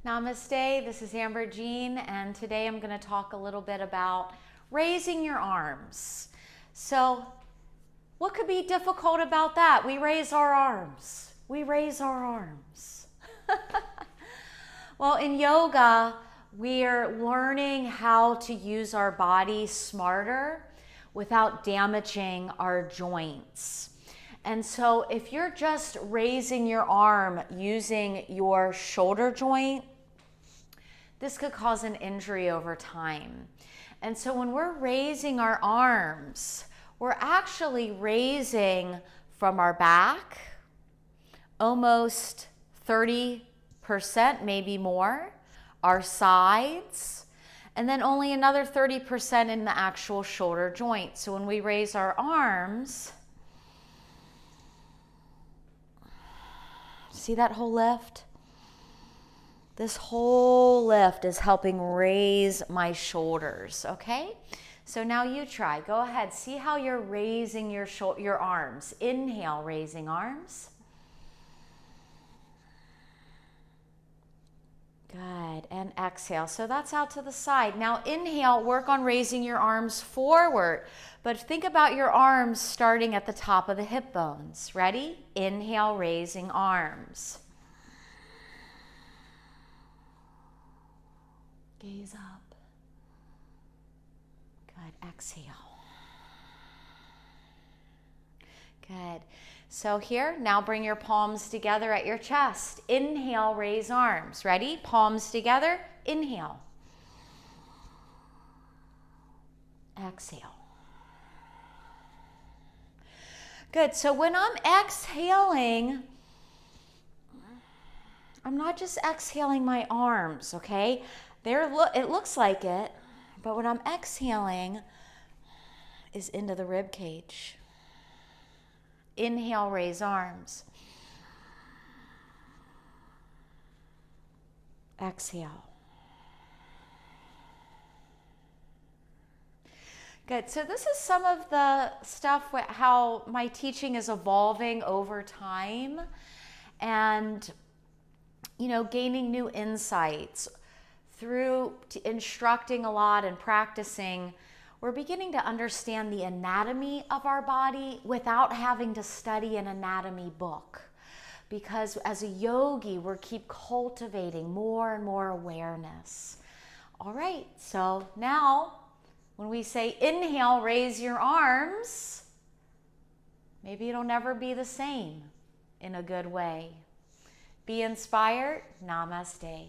Namaste, this is Amber Jean, and today I'm going to talk a little bit about raising your arms. So, what could be difficult about that? We raise our arms. We raise our arms. Well, in yoga, we're learning how to use our body smarter without damaging our joints. And so if you're just raising your arm using your shoulder joint, this could cause an injury over time. And so when we're raising our arms, we're actually raising from our back, almost 30%, maybe more, our sides, and then only another 30% in the actual shoulder joint. So when we raise our arms, see that whole lift? This whole lift is helping raise my shoulders, okay? So now you try. Go ahead. See how you're raising your arms. Inhale, raising arms. Good. And exhale. So that's out to the side. Now inhale, work on raising your arms forward. But think about your arms starting at the top of the hip bones. Ready? Inhale, raising arms. Gaze up. Good. Exhale. Good. So here, now bring your palms together at your chest. Inhale, raise arms. Ready? Palms together. Inhale. Exhale. Good. So when I'm exhaling, I'm not just exhaling my arms, okay? It looks like it, but what I'm exhaling is into the rib cage. Inhale, raise arms. Exhale. Good. So this is some of the stuff, how my teaching is evolving over time and, gaining new insights. Through instructing a lot and practicing, we're beginning to understand the anatomy of our body without having to study an anatomy book. Because as a yogi, we keep cultivating more and more awareness. All right, so now when we say inhale, raise your arms, maybe it'll never be the same in a good way. Be inspired. Namaste.